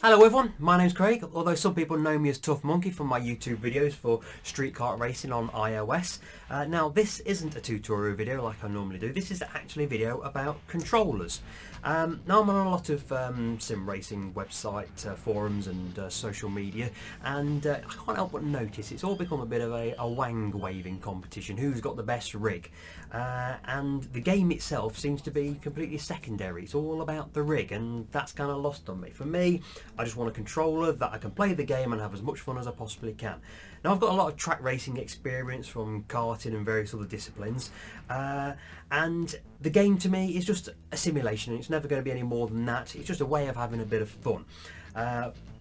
Hello everyone, my name's Craig, although some people know me as Tough Monkey from my YouTube videos for street kart racing on iOS. Now this isn't a tutorial video like I normally do, this is actually a video about controllers. Now I'm on a lot of sim racing website forums and social media, and I can't help but notice it's all become a bit of a wang waving competition, who's got the best rig. And the game itself seems to be completely secondary. It's all about the rig, and that's kind of lost on me. For me, I just want a controller that I can play the game and have as much fun as I possibly can. Now I've got a lot of track racing experience from karting and various other disciplines, and the game to me is just a simulation. It's never going to be any more than that. It's just a way of having a bit of fun.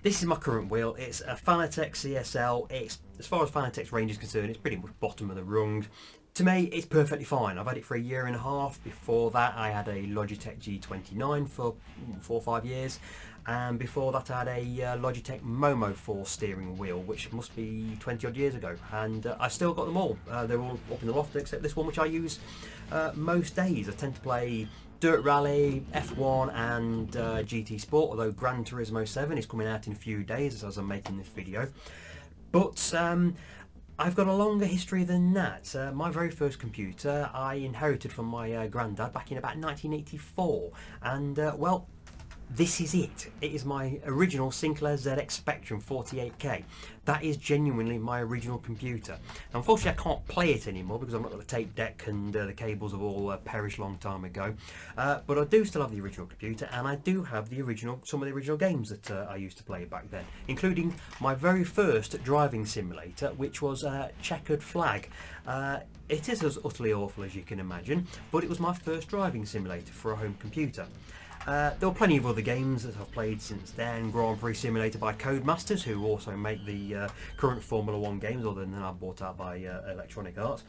This is my current wheel. It's a Fanatec CSL. It's, as far as Fanatec's range is concerned, it's pretty much bottom of the rung. To me, it's perfectly fine. I've had it for a year and a half. Before that, I had a Logitech G29 for 4 or 5 years. And before that, I had a Logitech Momo 4 steering wheel, which must be 20 odd years ago. And I've still got them all. They're all up in the loft, except this one, which I use most days. I tend to play Dirt Rally, F1 and GT Sport, although Gran Turismo 7 is coming out in a few days as I'm making this video. But I've got a longer history than that. My very first computer I inherited from my granddad back in about 1984, and well, this is it. It is my original Sinclair ZX Spectrum 48K. That is genuinely my original computer. Now, unfortunately, I can't play it anymore because I've not got the tape deck and the cables have all perished long time ago. But I do still have the original computer, and I do have some of the original games that I used to play back then, including my very first driving simulator, which was Chequered Flag. It is as utterly awful as you can imagine, but it was my first driving simulator for a home computer. There were plenty of other games that I've played since then. Grand Prix Simulator by Codemasters, who also make the current Formula 1 games, other than I bought out by Electronic Arts.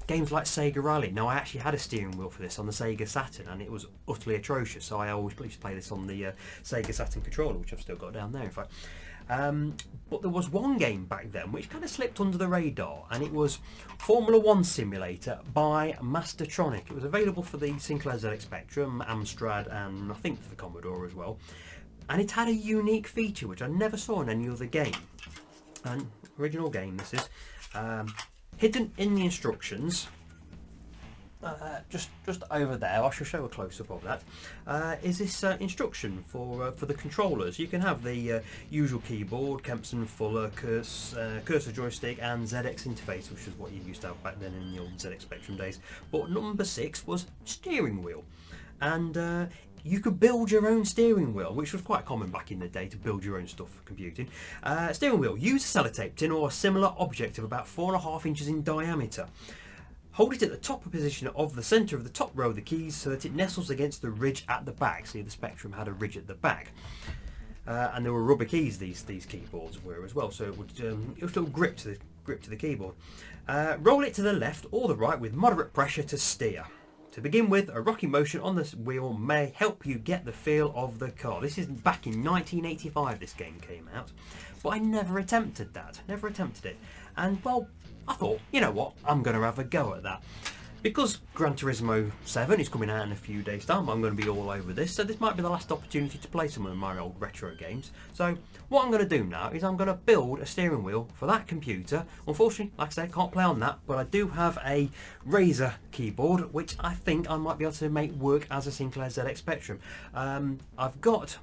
Games like Sega Rally. Now, I actually had a steering wheel for this on the Sega Saturn, and it was utterly atrocious, so I always used to play this on the Sega Saturn controller, which I've still got down there, in fact. But there was one game back then which kind of slipped under the radar, and it was Formula 1 Simulator by Mastertronic. It was available for the Sinclair ZX Spectrum, Amstrad, and I think for the Commodore as well. And it had a unique feature which I never saw in any other game. An original game, this is. Hidden in the instructions, just over there, I shall show a close-up of that, is this instruction for the controllers. You can have the usual keyboard, Kempson, Fuller, cursor joystick and ZX interface, which is what you used to have back then in the old ZX Spectrum days. But number 6 was steering wheel, and you could build your own steering wheel, which was quite common back in the day, to build your own stuff for computing. Steering wheel, use a sellotape tin or a similar object of about 4.5 inches in diameter. Hold it at the top position of the centre of the top row of the keys so that it nestles against the ridge at the back. See, the Spectrum had a ridge at the back. And there were rubber keys, these keyboards were as well, so it would still grip to the keyboard. Roll it to the left or the right with moderate pressure to steer. To begin with, a rocking motion on the wheel may help you get the feel of the car. This is back in 1985 this game came out, but I never attempted that, never attempted it. And well, I thought, you know what, I'm going to have a go at that. Because Gran Turismo 7 is coming out in a few days' time, I'm going to be all over this, so this might be the last opportunity to play some of my old retro games. So what I'm going to do now is I'm going to build a steering wheel for that computer. Unfortunately, like I said, I can't play on that, but I do have a Razer keyboard, which I think I might be able to make work as a Sinclair ZX Spectrum. I've got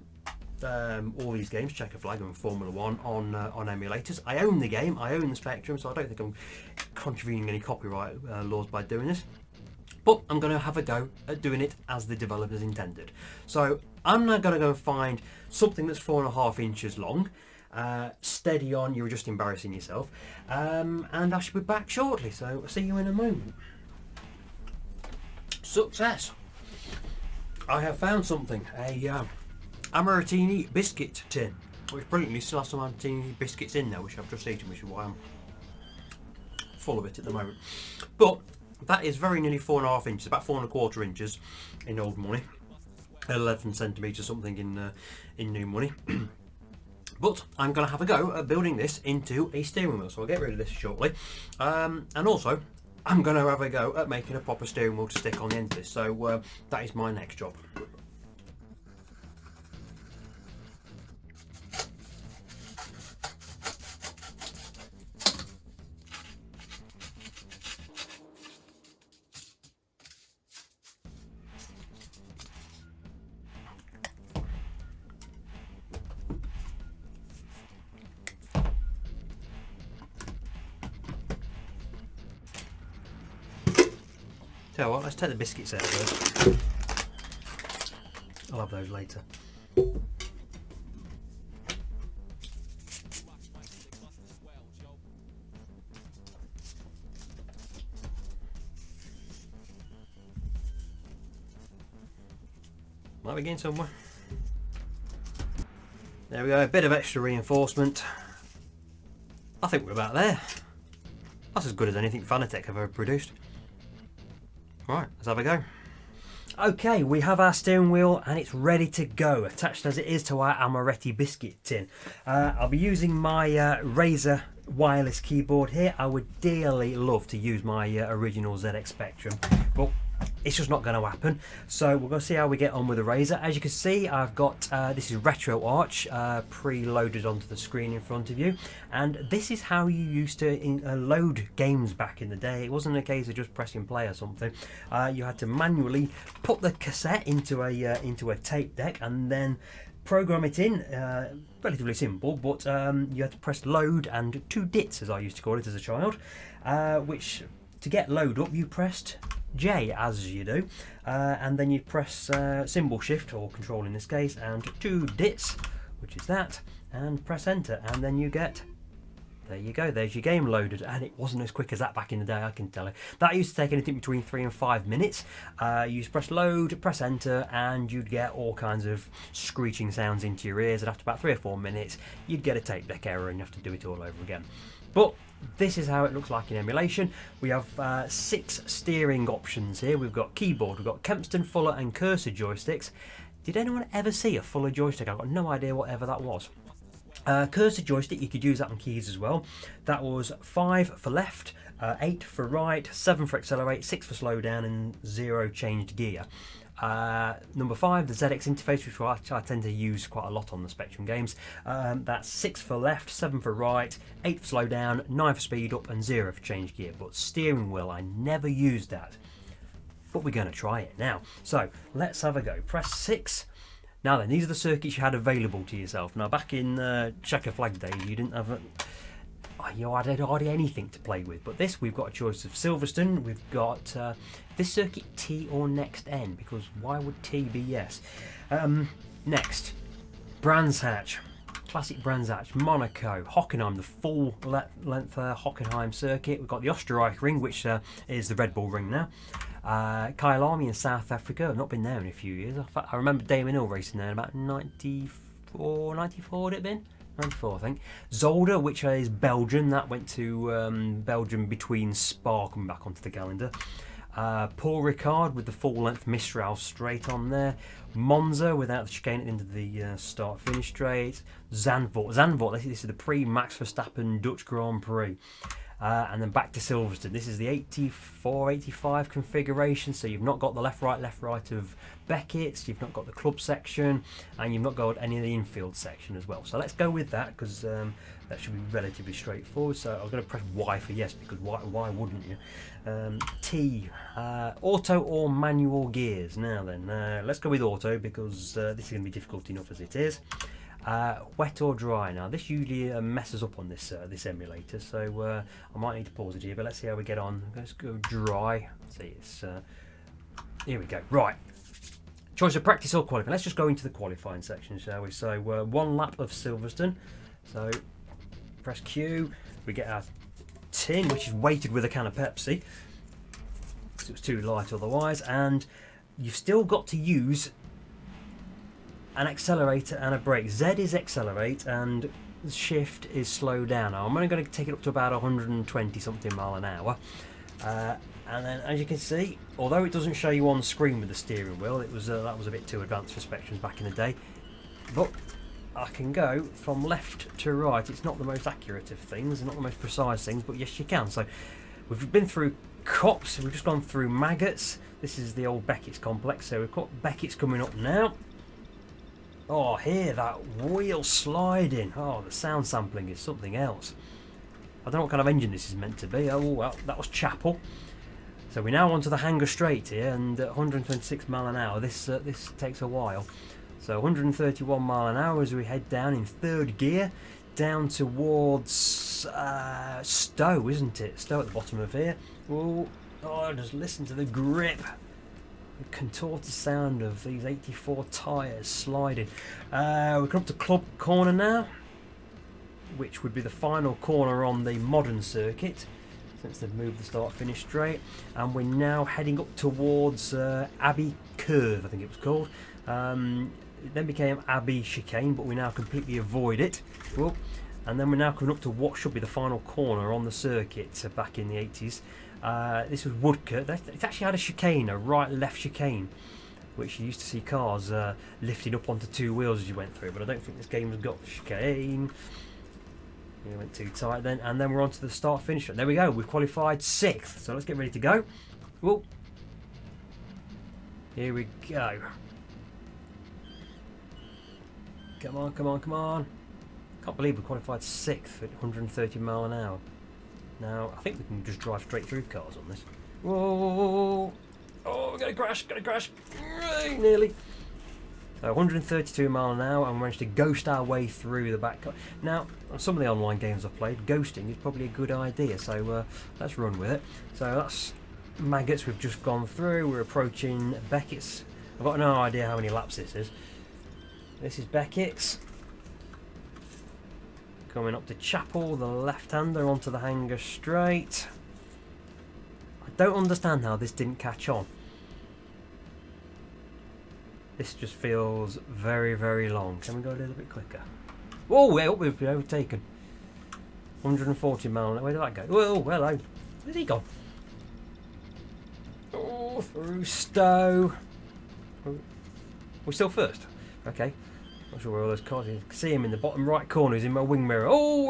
all these games, Chequered Flag and Formula 1, on emulators. I own the game, I own the Spectrum, so I don't think I'm contravening any copyright laws by doing this. But I'm going to have a go at doing it as the developers intended. So I'm now going to go and find something that's 4.5 inches long. Steady on, you're just embarrassing yourself. And I should be back shortly, so I'll see you in a moment. Success! I have found something, a Amaretini biscuit tin, which brilliantly still has some Amaretini biscuits in there, which I've just eaten, which is why I'm full of it at the moment. But that is very nearly 4.5 inches, about 4.25 inches in old money, 11 centimetres something in new money. But I'm going to have a go at building this into a steering wheel, so I'll get rid of this shortly. And also, I'm going to have a go at making a proper steering wheel to stick on the end of this, so that is my next job. Tell you what, let's take the biscuits out first. I'll have those later. Might be getting somewhere. There we go, a bit of extra reinforcement. I think we're about there. That's as good as anything Fanatec have ever produced. Right, let's have a go. Okay, we have our steering wheel and it's ready to go, attached as it is to our Amaretti biscuit tin. I'll be using my Razer wireless keyboard here. I would dearly love to use my original ZX Spectrum, but it's just not going to happen. So we're going to see how we get on with the Razer. As you can see, I've got this is RetroArch preloaded onto the screen in front of you, and this is how you used to load games back in the day. It wasn't a case of just pressing play or something. You had to manually put the cassette into a tape deck and then program it in. Relatively simple, but you had to press load and 2 dits, as I used to call it as a child, which to get load up you pressed J, as you do, and then you press symbol shift, or control in this case, and 2 dits, which is that, and press enter, and then you get, there you go, there's your game loaded. And it wasn't as quick as that back in the day, I can tell you. That used to take anything between 3 and 5 minutes. You just press load, press enter, and you'd get all kinds of screeching sounds into your ears, and after about 3 or 4 minutes you'd get a tape deck error and you have to do it all over again. But this is how it looks like in emulation. We have 6 steering options here. We've got keyboard, we've got Kempston, Fuller and Cursor joysticks. Did anyone ever see a Fuller joystick? I've got no idea whatever that was. Cursor joystick, you could use that on keys as well. That was 5 for left, 8 for right, 7 for accelerate, 6 for slow down, and 0 changed gear. Number 5, the ZX interface, which I tend to use quite a lot on the Spectrum games. That's 6 for left, 7 for right, 8 for slow down, 9 for speed up, and 0 for change gear. But steering wheel, I never used that. But we're going to try it now. So let's have a go. Press 6. Now then, these are the circuits you had available to yourself. Now back in Checker Flag days, you didn't have had hardly anything to play with. But this, we've got a choice of Silverstone. We've got this circuit T or Next N, because why would T be yes? Next, Brands Hatch, classic Brands Hatch, Monaco, Hockenheim, the full length Hockenheim circuit. We've got the Österreich ring, which is the Red Bull ring now. Kyalami in South Africa. I've not been there in a few years. In fact, I remember Damon Hill racing there in about 94 would it have been? 94, I think. Zolder, which is Belgium. That went to Belgium between Spa coming back onto the calendar. Paul Ricard with the full-length Mistral straight on there. Monza without the chicane into the start-finish straight. Zandvoort, this is the pre-Max Verstappen Dutch Grand Prix. And then back to Silverstone. This is the 84-85 configuration, so you've not got the left-right of Beckett's, you've not got the club section, and you've not got any of the infield section as well. So let's go with that, because that should be relatively straightforward. So I was going to press Y for yes, because why wouldn't you? T, auto or manual gears. Now then, let's go with auto, because this is going to be difficult enough as it is. Wet or dry. Now this usually messes up on this emulator, so I might need to pause it here, but let's see how we get on. Let's go dry. Let's see, it's here we go. Right, choice of practice or qualifying. Let's just go into the qualifying section, shall we? So 1 lap of Silverstone. So press Q. We get our tin, which is weighted with a can of Pepsi, because it was too light otherwise, and you've still got to use an accelerator and a brake. Z is accelerate and shift is slow down. Now I'm only going to take it up to about 120 something mile an hour, and then as you can see, although it doesn't show you on screen with the steering wheel, that was a bit too advanced for Spectrums back in the day, but I can go from left to right. It's not the most accurate of things, not the most precise things, but yes you can. So we've been through Cops, we've just gone through Maggots. This is the old Beckett's complex, so we've got Beckett's coming up now. Oh, hear that wheel sliding. Oh, the sound sampling is something else. I don't know what kind of engine this is meant to be. Oh, well, that was Chapel. So we're now onto the Hanger Straight here, and at 126 mile an hour, this takes a while. So 131 mile an hour as we head down in 3rd gear, down towards Stowe, isn't it? Stowe at the bottom of here. Oh, Oh, just listen to the grip. The contorted sound of these 84 tyres sliding. We're coming up to Club Corner now, which would be the final corner on the modern circuit, since they've moved the start-finish straight. And we're now heading up towards Abbey Curve, I think it was called. It then became Abbey Chicane, but we now completely avoid it. Whoop. And then we're now coming up to what should be the final corner on the circuit back in the 80s. This was Woodcote. It actually had a chicane, a right-left chicane, which you used to see cars lifting up onto two wheels as you went through, but I don't think this game has got the chicane. We went too tight then, and then we're on to the start-finish. There we go, we've qualified 6th, so let's get ready to go. Whoa. Here we go. Come on, come on, come on. Can't believe we qualified 6th at 130 mile an hour. Now, I think we can just drive straight through cars on this. Whoa! Oh, we're going to crash, nearly. So 132 mile an hour, and we managed to ghost our way through the back car. Now, on some of the online games I've played, ghosting is probably a good idea, so let's run with it. So that's Maggots we've just gone through. We're approaching Beckett's. I've got no idea how many laps this is. This is Beckett's. Coming up to Chapel, the left-hander onto the hanger straight. I don't understand how this didn't catch on. This just feels very, very long. Can we go a little bit quicker? Oh, way up, we've been overtaken. 140 mile an hour. Where did that go? Oh, hello. Where's he gone? Oh, through Stowe. We're still first. Okay. Not sure where all those cars are. You can see him in the bottom right corner. He's in my wing mirror. Oh,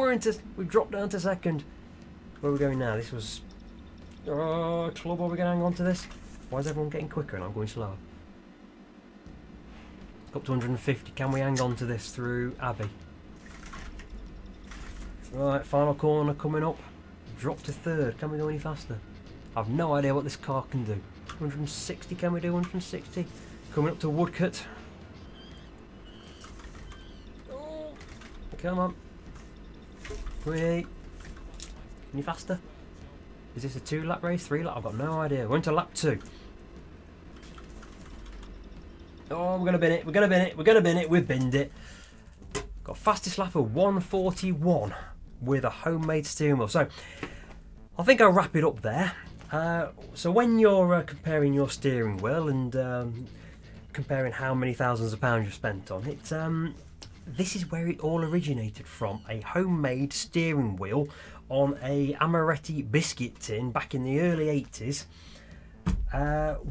we've dropped down to second. Where are we going now? This was... Oh, Club, are we going to hang on to this? Why is everyone getting quicker and I'm going slower? Up to 150. Can we hang on to this through Abbey? Right, final corner coming up. Drop to 3rd. Can we go any faster? I've no idea what this car can do. 160, can we do 160? Coming up to Woodcote. Oh, come on. Wait. Any faster? Is this a 2-lap race? 3-lap? I've got no idea. We're into lap 2. Oh, we're going to bin it. We're going to bin it. We're going to bin it. We've binned it. Got fastest lap of 141 with a homemade steering wheel. So, I think I'll wrap it up there. So when you're comparing your steering wheel and comparing how many thousands of pounds you've spent on it, this is where it all originated from. A homemade steering wheel on a Amaretti biscuit tin back in the early 80s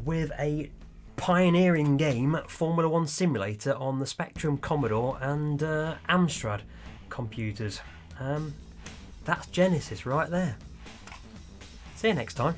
with a pioneering game, Formula 1 simulator on the Spectrum, Commodore and Amstrad computers. That's Genesis right there. See you next time.